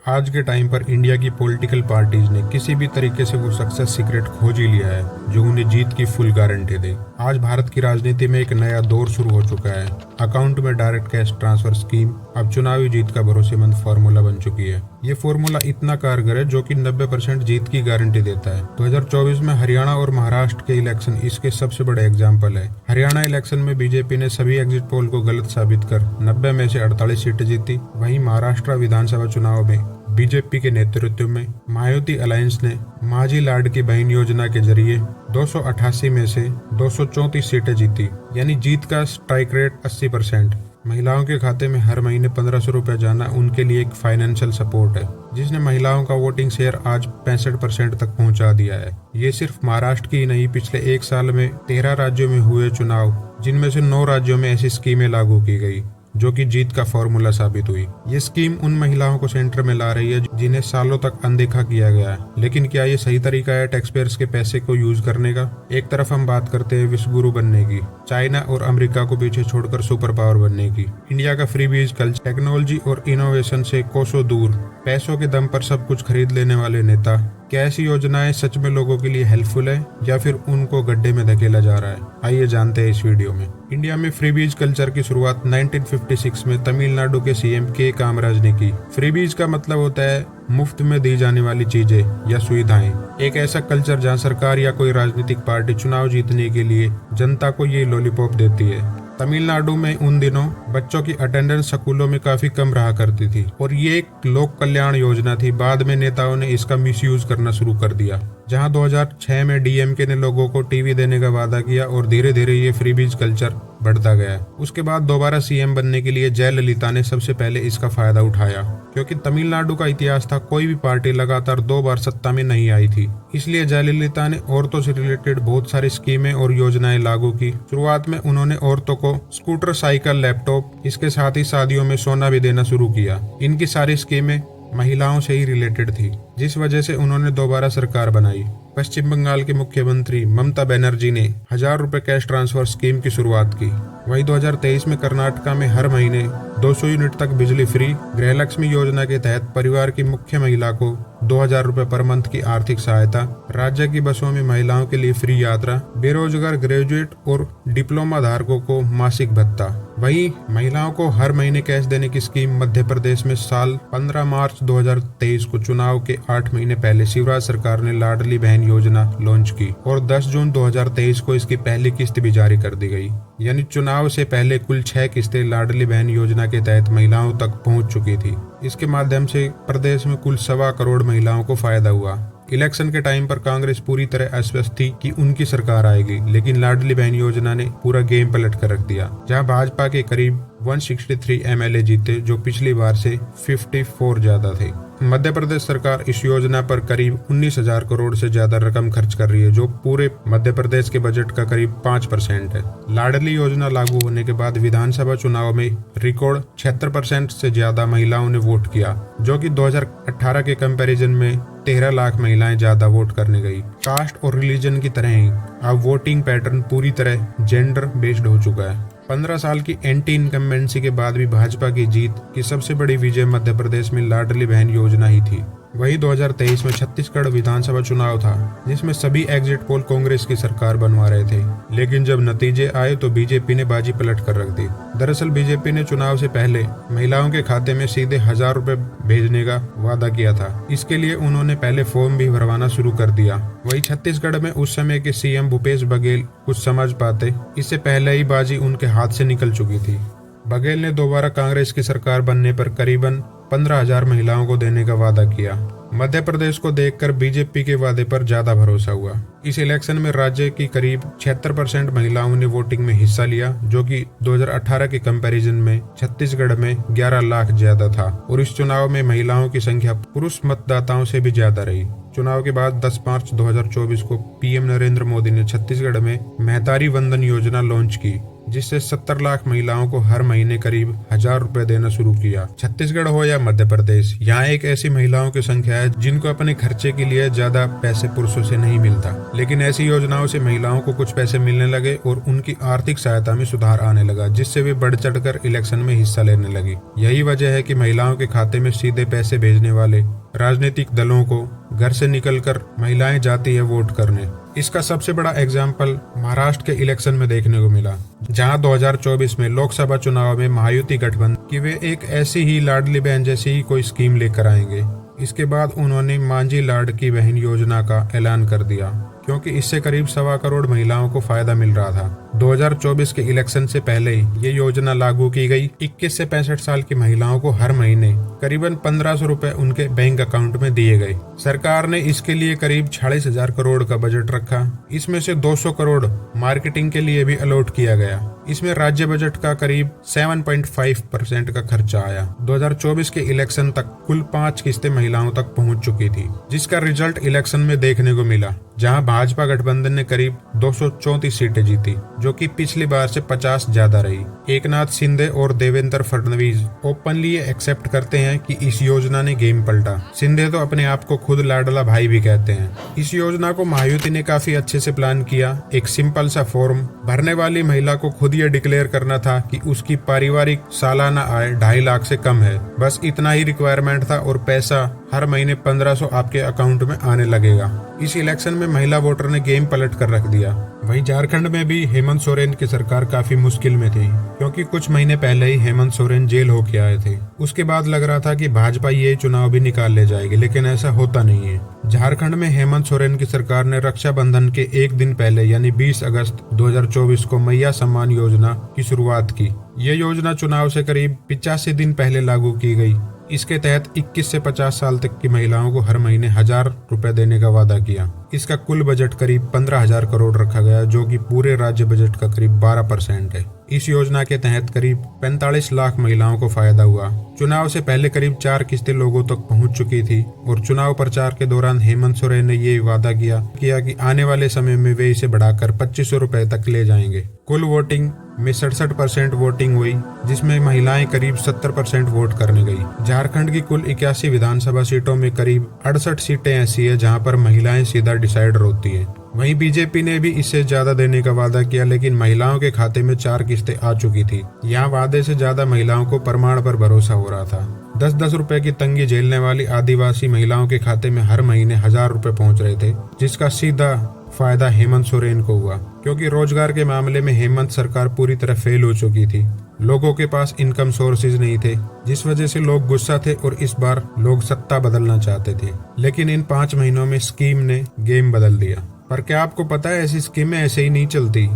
आज के टाइम पर इंडिया की पॉलिटिकल पार्टीज ने किसी भी तरीके से वो सक्सेस सीक्रेट खोज ही लिया है जो उन्हें जीत की फुल गारंटी दे। आज भारत की राजनीति में एक नया दौर शुरू हो चुका है। अकाउंट में डायरेक्ट कैश ट्रांसफर स्कीम अब चुनावी जीत का भरोसेमंद फॉर्मूला बन चुकी है। ये फॉर्मूला इतना कारगर है जो कि 90% जीत की गारंटी देता है। 2024 में हरियाणा और महाराष्ट्र के इलेक्शन इसके सबसे बड़े एग्जाम्पल है। हरियाणा इलेक्शन में बीजेपी ने सभी एग्जिट पोल को गलत साबित कर 90 में से 48 सीटें जीती। वहीं महाराष्ट्र विधानसभा चुनाव में बीजेपी के नेतृत्व में मायावती अलायंस ने माझी लाडकी बहन योजना के जरिए 288 में से 234 सीटें जीती, यानी जीत का स्ट्राइक रेट 80%। महिलाओं के खाते में हर महीने 1500 रुपये जाना उनके लिए एक फाइनेंशियल सपोर्ट है, जिसने महिलाओं का वोटिंग शेयर आज 65% तक पहुंचा दिया है। ये सिर्फ महाराष्ट्र की ही नहीं, पिछले एक साल में 13 राज्यों में हुए चुनाव, जिनमें से 9 राज्यों में ऐसी स्कीमें लागू की गई जो कि जीत का फॉर्मूला साबित हुई। ये स्कीम उन महिलाओं को सेंटर में ला रही है जिन्हें सालों तक अनदेखा किया गया है। लेकिन क्या ये सही तरीका है टैक्स पेयर्स के पैसे को यूज करने का? एक तरफ हम बात करते हैं विश्व गुरु बनने की, चाइना और अमेरिका को पीछे छोड़कर सुपर पावर बनने की। इंडिया का फ्रीबीज कल्चर, टेक्नोलॉजी और इनोवेशन से कोसों दूर, पैसों के दम पर सब कुछ खरीद लेने वाले नेता। क्या ऐसी योजनाएं सच में लोगों के लिए हेल्पफुल है या फिर उनको गड्ढे में धकेला जा रहा है? आइए जानते हैं इस वीडियो में। इंडिया में फ्रीबीज कल्चर की शुरुआत 1956 में तमिलनाडु के सीएम के कामराज ने की। फ्रीबीज का मतलब होता है मुफ्त में दी जाने वाली चीजें या सुविधाएं। एक ऐसा कल्चर जहां सरकार या कोई राजनीतिक पार्टी चुनाव जीतने के लिए जनता को ये लॉलीपॉप देती है। तमिलनाडु में उन दिनों बच्चों की अटेंडेंस स्कूलों में काफी कम रहा करती थी और ये एक लोक कल्याण योजना थी। बाद में नेताओं ने इसका मिसयूज करना शुरू कर दिया। जहां 2006 में डीएमके ने लोगों को टीवी देने का वादा किया और धीरे धीरे ये फ्रीबीज कल्चर बढ़ता गया। उसके बाद दोबारा सीएम बनने के लिए जयललिता ने सबसे पहले इसका फायदा उठाया, क्योंकि तमिलनाडु का इतिहास था कोई भी पार्टी लगातार 2 बार सत्ता में नहीं आई थी। इसलिए जयललिता ने औरतों से रिलेटेड बहुत सारी स्कीमें और योजनाएं लागू की। शुरुआत में उन्होंने औरतों को स्कूटर, साइकिल, लैपटॉप, इसके साथ ही शादियों में सोना भी देना शुरू किया। इनकी सारी स्कीमें महिलाओं से ही रिलेटेड थी, जिस वजह से उन्होंने दोबारा सरकार बनाई। पश्चिम बंगाल के मुख्यमंत्री ममता बनर्जी ने 1000 रुपए कैश ट्रांसफर स्कीम की शुरुआत की। वहीं 2023 में कर्नाटका में हर महीने 200 यूनिट तक बिजली फ्री। गृहलक्ष्मी योजना के तहत परिवार की मुख्य महिला को 2000 रुपए पर मंथ की आर्थिक सहायता। राज्य की बसों में महिलाओं के लिए फ्री यात्रा। बेरोजगार ग्रेजुएट और डिप्लोमा धारकों को मासिक भत्ता। वहीं महिलाओं को हर महीने कैश देने की स्कीम मध्य प्रदेश में साल 15 मार्च 2023 को चुनाव के 8 महीने पहले शिवराज सरकार ने लाडली बहन योजना लॉन्च की और 10 जून 2023 को इसकी पहली किस्त भी जारी कर दी गई। यानी चुनाव से पहले कुल 6 किस्तें लाडली बहन योजना के तहत महिलाओं तक पहुंच चुकी थी। इसके माध्यम से प्रदेश में कुल 1.25 करोड़ महिलाओं को फायदा हुआ। इलेक्शन के टाइम पर कांग्रेस पूरी तरह आश्वस्त थी कि उनकी सरकार आएगी, लेकिन लाडली बहन योजना ने पूरा गेम पलट कर रख दिया। जहां भाजपा के करीब 163 एमएलए जीते, जो पिछली बार से 54 ज्यादा थे। मध्य प्रदेश सरकार इस योजना पर करीब 19,000 करोड़ से ज्यादा रकम खर्च कर रही है, जो पूरे मध्य प्रदेश के बजट का करीब 5% है। लाडली योजना लागू होने के बाद विधानसभा चुनाव में रिकॉर्ड 76% से ज्यादा महिलाओं ने वोट किया, जो कि 2018 के कंपैरिजन में 13 लाख महिलाएं ज्यादा वोट करने गई। कास्ट और रिलीजन की तरह ही अब वोटिंग पैटर्न पूरी तरह जेंडर बेस्ड हो चुका है। 15 साल की एंटी इनकम्बेंसी के बाद भी भाजपा की जीत की सबसे बड़ी विजय मध्य प्रदेश में लाडली बहन योजना ही थी। वही 2023 में छत्तीसगढ़ विधानसभा चुनाव था, जिसमें सभी एग्जिट पोल कांग्रेस की सरकार बनवा रहे थे, लेकिन जब नतीजे आए तो बीजेपी ने बाजी पलट कर रख दी। दरअसल बीजेपी ने चुनाव से पहले महिलाओं के खाते में सीधे 1000 रुपए भेजने का वादा किया था। इसके लिए उन्होंने पहले फॉर्म भी भरवाना शुरू कर दिया। वही छत्तीसगढ़ में उस समय के सीएम भूपेश बघेल कुछ समझ पाते, इससे पहले ही बाजी उनके हाथ से निकल चुकी थी। बघेल ने दोबारा कांग्रेस की सरकार बनने पर करीबन 15,000 महिलाओं को देने का वादा किया। मध्य प्रदेश को देखकर बीजेपी के वादे पर ज्यादा भरोसा हुआ। इस इलेक्शन में राज्य की करीब 76% महिलाओं ने वोटिंग में हिस्सा लिया, जो कि 2018 के कंपैरिजन में छत्तीसगढ़ में 11 लाख ज्यादा था। और इस चुनाव में महिलाओं की संख्या पुरुष मतदाताओं से भी ज्यादा रही। चुनाव के बाद 10 मार्च 2024 को पीएम नरेंद्र मोदी ने छत्तीसगढ़ में महतारी वंदन योजना लॉन्च की, जिससे 70 लाख महिलाओं को हर महीने करीब 1000 रुपए देना शुरू किया। छत्तीसगढ़ हो या मध्य प्रदेश, यहाँ एक ऐसी महिलाओं की संख्या है जिनको अपने खर्चे के लिए ज्यादा पैसे पुरुषों से नहीं मिलता, लेकिन ऐसी योजनाओं से महिलाओं को कुछ पैसे मिलने लगे और उनकी आर्थिक सहायता में सुधार आने लगा, जिससे वे बढ़ चढ़कर इलेक्शन में हिस्सा लेने लगी। यही वजह है कि महिलाओं के खाते में सीधे पैसे भेजने वाले राजनीतिक दलों को घर से निकलकर महिलाएं जाती है वोट करने। इसका सबसे बड़ा एग्जाम्पल महाराष्ट्र के इलेक्शन में देखने को मिला, जहां 2024 में लोकसभा चुनाव में महायुति गठबंधन की वे एक ऐसी ही लाडली बहन जैसी ही कोई स्कीम लेकर आएंगे। इसके बाद उन्होंने मांझी लाडकी बहन योजना का ऐलान कर दिया, क्योंकि इससे करीब 1.25 करोड़ महिलाओं को फायदा मिल रहा था। 2024 के इलेक्शन से पहले ये योजना लागू की गई। 21 से 65 साल की महिलाओं को हर महीने करीबन 1500 रुपए उनके बैंक अकाउंट में दिए गए। सरकार ने इसके लिए करीब 46,000 करोड़ का बजट रखा। इसमें से 200 करोड़ मार्केटिंग के लिए भी अलॉट किया गया। इसमें राज्य बजट का करीब 7.5% का खर्चा आया। 2024 के इलेक्शन तक कुल 5 किस्तें महिलाओं तक पहुंच चुकी थी, जिसका रिजल्ट इलेक्शन में देखने को मिला, जहां भाजपा गठबंधन ने करीब 234 सीटें जीती, जो कि पिछली बार से 50 ज्यादा रही। एकनाथ शिंदे और देवेंद्र फडणवीस ओपनली एक्सेप्ट करते हैं कि इस योजना ने गेम पलटा। शिंदे तो अपने आप को खुद लाडला भाई भी कहते हैं। इस योजना को महायुति ने काफी अच्छे से प्लान किया। एक सिंपल सा फॉर्म भरने वाली महिला को खुद ये डिक्लेयर करना था कि उसकी पारिवारिक सालाना आय 2.5 लाख से कम है। बस इतना ही रिक्वायरमेंट था और पैसा हर महीने 1500 आपके अकाउंट में आने लगेगा। इस इलेक्शन में महिला वोटर ने गेम पलट कर रख दिया। वहीं झारखंड में भी हेमंत सोरेन की सरकार काफी मुश्किल में थी, क्योंकि कुछ महीने पहले ही हेमंत सोरेन जेल होके आए थे। उसके बाद लग रहा था कि भाजपा ये चुनाव भी निकाल ले जाएगी, लेकिन ऐसा होता नहीं है। झारखंड में हेमंत सोरेन की सरकार ने रक्षाबंधन के एक दिन पहले यानी 20 अगस्त 2024 को मैया सम्मान योजना की शुरुआत की। ये योजना चुनाव से करीब 85 दिन पहले लागू की गई। इसके तहत 21 से 50 साल तक की महिलाओं को हर महीने 1000 रुपए देने का वादा किया। इसका कुल बजट करीब 15,000 करोड़ रखा गया, जो कि पूरे राज्य बजट का करीब 12% है। इस योजना के तहत करीब 45 लाख महिलाओं को फायदा हुआ। चुनाव से पहले करीब 4 किस्तें लोगों तक पहुंच चुकी थी और चुनाव प्रचार के दौरान हेमंत सोरेन ने ये वादा किया कि आने वाले समय में वे इसे बढ़ाकर 2500 रुपए तक ले जाएंगे। कुल वोटिंग में 67% वोटिंग हुई, जिसमें महिलाएं करीब 70% वोट करने गई। झारखंड की कुल 81 विधानसभा सीटों में करीब 68 सीटें ऐसी है जहां पर महिलाएं सीधा डिसाइडर होती हैं। वहीं बीजेपी ने भी इससे ज्यादा देने का वादा किया, लेकिन महिलाओं के खाते में 4 किस्तें आ चुकी थी। यहाँ वादे से ज्यादा महिलाओं को प्रमाण पर भरोसा हो रहा था। 10-10 रुपए की तंगी झेलने वाली आदिवासी महिलाओं के खाते में हर महीने 1000 रुपए पहुंच रहे थे, जिसका सीधा फायदा हेमंत सोरेन को हुआ, क्योंकि रोजगार के मामले में हेमंत सरकार पूरी तरह फेल हो चुकी थी। लोगों के पास इनकम सोर्सेज नहीं थे, जिस वजह से लोग गुस्सा थे और इस बार लोग सत्ता बदलना चाहते थे। लेकिन इन 5 महीनों में स्कीम ने गेम बदल दिया। पर क्या आपको पता है, ऐसी स्कीमें ऐसे ही नहीं चलती।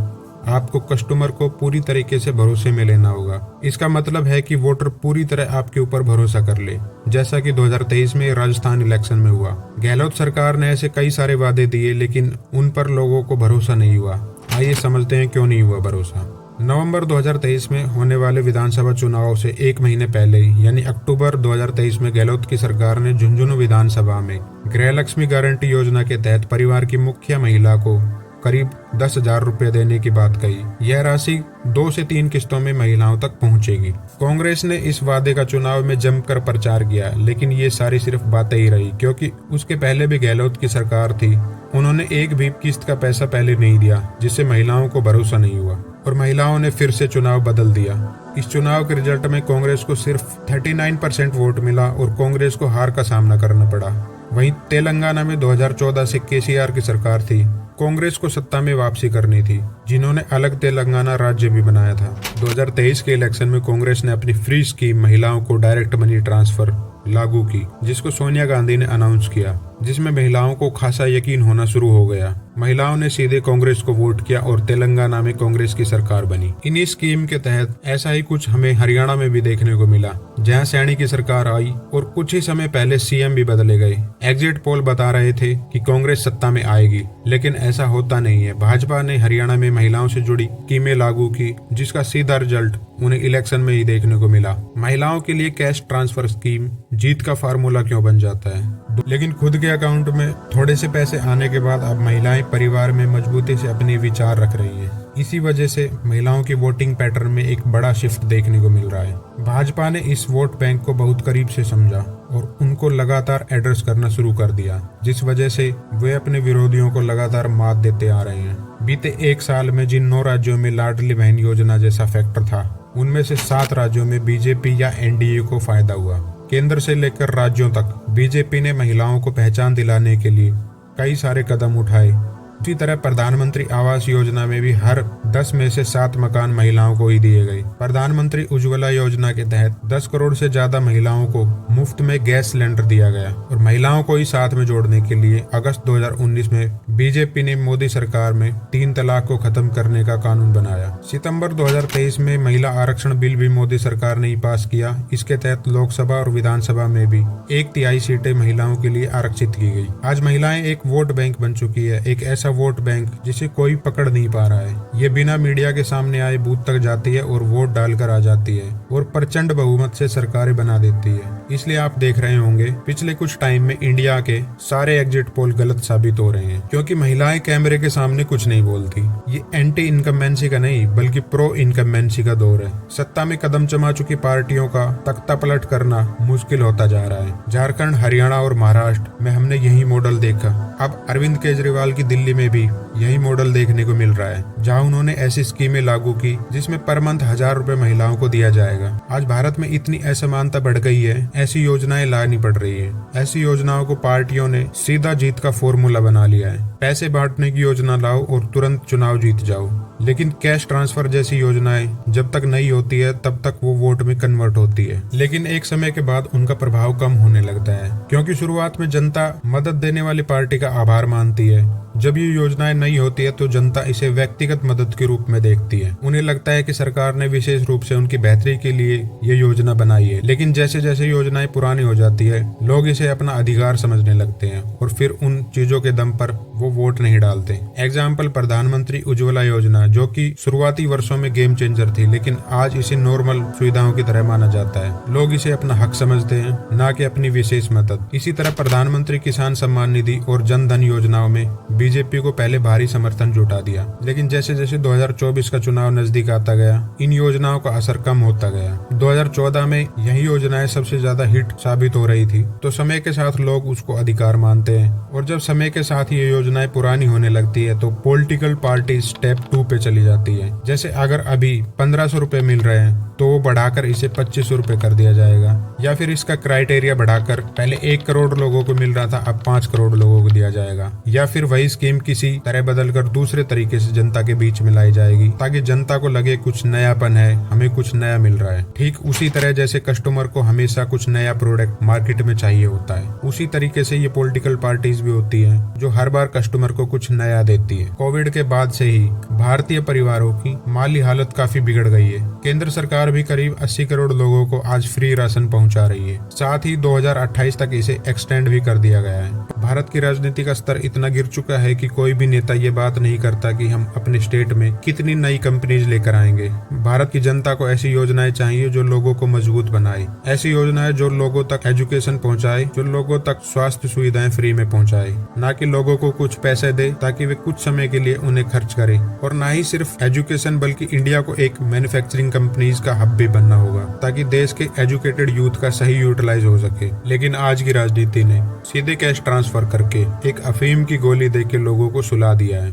आपको कस्टमर को पूरी तरीके से भरोसे में लेना होगा। इसका मतलब है कि वोटर पूरी तरह आपके ऊपर भरोसा कर ले, जैसा कि 2023 में राजस्थान इलेक्शन में हुआ। गहलोत सरकार ने ऐसे कई सारे वादे दिए, लेकिन उन पर लोगों को भरोसा नहीं हुआ। आइए समझते हैं क्यों नहीं हुआ भरोसा। नवंबर 2023 में होने वाले विधानसभा चुनाव से 1 महीने पहले यानी अक्टूबर 2023 में गहलोत की सरकार ने झुंझुनू विधानसभा में गृह लक्ष्मी गारंटी योजना के तहत परिवार की मुखिया महिला को करीब 10,000 रुपए देने की बात कही। यह राशि 2 से 3 किस्तों में महिलाओं तक पहुंचेगी। कांग्रेस ने इस वादे का चुनाव में जमकर प्रचार किया, लेकिन ये सारी सिर्फ बातें ही रही, क्योंकि उसके पहले भी गहलोत की सरकार थी। उन्होंने एक भी किस्त का पैसा पहले नहीं दिया, जिससे महिलाओं को भरोसा नहीं हुआ और महिलाओं ने फिर से चुनाव बदल दिया। इस चुनाव के रिजल्ट में कांग्रेस को सिर्फ 39% वोट मिला और कांग्रेस को हार का सामना करना पड़ा। वहीं तेलंगाना में 2014 से केसीआर की सरकार थी। कांग्रेस को सत्ता में वापसी करनी थी, जिन्होंने अलग तेलंगाना राज्य भी बनाया था। 2023 के इलेक्शन में कांग्रेस ने अपनी फ्री स्कीम महिलाओं को डायरेक्ट मनी ट्रांसफर लागू की, जिसको सोनिया गांधी ने अनाउंस किया, जिसमें महिलाओं को खासा यकीन होना शुरू हो गया। महिलाओं ने सीधे कांग्रेस को वोट किया और तेलंगाना में कांग्रेस की सरकार बनी। इन्हीं स्कीम के तहत ऐसा ही कुछ हमें हरियाणा में भी देखने को मिला, जहां सैनी की सरकार आई और कुछ ही समय पहले सीएम भी बदले गए। एग्जिट पोल बता रहे थे कि कांग्रेस सत्ता में आएगी, लेकिन ऐसा होता नहीं है। भाजपा ने हरियाणा में महिलाओं से जुड़ी स्कीमें लागू की, जिसका सीधा रिजल्ट उन्हें इलेक्शन में ही देखने को मिला। महिलाओं के लिए कैश ट्रांसफर स्कीम जीत का फार्मूला क्यों बन जाता है, लेकिन खुद के अकाउंट में थोड़े से पैसे आने के बाद अब महिलाएं परिवार में मजबूती से अपने विचार रख रही हैं। इसी वजह से महिलाओं की वोटिंग पैटर्न में एक बड़ा शिफ्ट देखने को मिल रहा है। भाजपा ने इस वोट बैंक को बहुत करीब से समझा और उनको लगातार एड्रेस करना शुरू कर दिया, जिस वजह से वे अपने विरोधियों को लगातार मात देते आ रहे हैं। बीते एक साल में जिन 9 राज्यों में लाडली बहन योजना जैसा फैक्टर था, उनमें से 7 राज्यों में बीजेपी या एनडीए को फायदा हुआ। केंद्र से लेकर राज्यों तक बीजेपी ने महिलाओं को पहचान दिलाने के लिए कई सारे कदम उठाए। उसी तरह प्रधानमंत्री आवास योजना में भी हर 10 में से 7 मकान महिलाओं को ही दिए गए। प्रधानमंत्री उज्ज्वला योजना के तहत 10 करोड़ से ज्यादा महिलाओं को मुफ्त में गैस सिलेंडर दिया गया और महिलाओं को ही साथ में जोड़ने के लिए अगस्त 2019 में बीजेपी ने मोदी सरकार में 3 तलाक को खत्म करने का कानून बनाया। सितंबर 2023 में महिला आरक्षण बिल भी मोदी सरकार ने ही पास किया। इसके तहत लोकसभा और विधानसभा में भी 1/3 सीटें महिलाओं के लिए आरक्षित की गई। आज महिलाएं एक वोट बैंक बन चुकी है, एक ऐसा वोट बैंक जिसे कोई पकड़ नहीं पा रहा है। ये बिना मीडिया के सामने आए बूथ तक जाती है और वोट डालकर आ जाती है और प्रचंड बहुमत से सरकारें बना देती है। इसलिए आप देख रहे होंगे पिछले कुछ टाइम में इंडिया के सारे एग्जिट पोल गलत साबित हो रहे हैं, क्योंकि महिलाएं कैमरे के सामने कुछ नहीं बोलती। ये एंटी इनकम्बेंसी का नहीं बल्कि प्रो इनकम्बेंसी का दौर है। सत्ता में कदम जमा चुकी पार्टियों का तख्ता पलट करना मुश्किल होता जा रहा है। झारखंड, हरियाणा और महाराष्ट्र में हमने यही मॉडल देखा। अब अरविंद केजरीवाल की दिल्ली में भी यही मॉडल देखने को मिल रहा है, जहां उन्होंने ऐसी स्कीमें लागू की जिसमें पर मंथ 1000 रुपए महिलाओं को दिया जाएगा। आज भारत में इतनी असमानता बढ़ गई है, ऐसी योजनाएं लानी पड़ रही है। ऐसी योजनाओं को पार्टियों ने सीधा जीत का फॉर्मूला बना लिया है। पैसे बांटने की योजना लाओ और तुरंत चुनाव जीत जाओ, लेकिन कैश ट्रांसफर जैसी योजनाएं जब तक नहीं होती है तब तक वो वोट में कन्वर्ट होती है, लेकिन एक समय के बाद उनका प्रभाव कम होने लगता है, क्योंकि शुरुआत में जनता मदद देने वाली पार्टी का आभार मानती है। जब ये योजनाएं नहीं होती है तो जनता इसे व्यक्तिगत मदद के रूप में देखती है। उन्हें लगता है कि सरकार ने विशेष रूप से उनकी बेहतरी के लिए ये योजना बनाई है, लेकिन जैसे जैसे योजनाएं पुरानी हो जाती है लोग इसे अपना अधिकार समझने लगते हैं और फिर उन चीजों के दम पर वो वोट नहीं डालते। एग्जाम्पल प्रधानमंत्री उज्ज्वला योजना, जो कि शुरुआती वर्षों में गेम चेंजर थी, लेकिन आज इसे नॉर्मल सुविधाओं की तरह माना जाता है। लोग इसे अपना हक समझते हैं, ना कि अपनी विशेष मदद। इसी तरह प्रधानमंत्री किसान सम्मान निधि और जन धन योजनाओं में बीजेपी को पहले भारी समर्थन जुटा दिया, लेकिन जैसे जैसे 2024 का चुनाव नजदीक आता गया इन योजनाओं का असर कम होता गया। 2014 में यही योजनाएं सबसे ज्यादा हिट साबित हो रही थी, तो समय के साथ लोग उसको अधिकार मानते हैं, और जब समय के साथ ये योजनाएं पुरानी होने लगती है तो पॉलिटिकल पार्टी स्टेप 2 पे चली जाती है। जैसे अगर अभी 1500 रुपए मिल रहे हैं तो वो बढ़ाकर इसे 2500 रुपए कर दिया जाएगा, या फिर इसका क्राइटेरिया बढ़ाकर पहले 1 करोड़ लोगों को मिल रहा था अब 5 करोड़ लोगों को दिया जाएगा, या फिर वही स्कीम किसी तरह बदलकर दूसरे तरीके से जनता के बीच में लाई जाएगी ताकि जनता को लगे कुछ नयापन है, हमें कुछ नया मिल रहा है। ठीक उसी तरह जैसे कस्टमर को हमेशा कुछ नया प्रोडक्ट मार्केट में चाहिए होता है, उसी तरीके से ये पॉलिटिकल पार्टीज भी होती है जो हर बार कस्टमर को कुछ नया देती है। कोविड के बाद से ही भारतीय परिवारों की माली हालत काफी बिगड़ गई है। केंद्र सरकार भी करीब 80 करोड़ लोगों को आज फ्री राशन पहुंचा रही है। साथ ही 2028 तक इसे एक्सटेंड भी कर दिया गया है। भारत की राजनीति का स्तर इतना गिर चुका है कि कोई भी नेता ये बात नहीं करता कि हम अपने स्टेट में कितनी नई कंपनीज लेकर आएंगे। भारत की जनता को ऐसी योजनाएं चाहिए जो लोगों को मजबूत बनाए, ऐसी योजनाएं जो लोगों तक एजुकेशन पहुंचाए, जो लोगों तक स्वास्थ्य सुविधाएं फ्री में पहुंचाए, ना कि लोगों को कुछ पैसे दे ताकि वे कुछ समय के लिए उन्हें खर्च करें। और ना ही सिर्फ एजुकेशन बल्कि इंडिया को एक मैन्युफैक्चरिंग कंपनीज का हब भी बनना होगा ताकि देश के एजुकेटेड यूथ का सही यूटिलाइज हो सके। लेकिन आज की राजनीति ने सीधे कैश ट्रांसफर करके एक अफीम की गोली देके लोगों को सुला दिया है।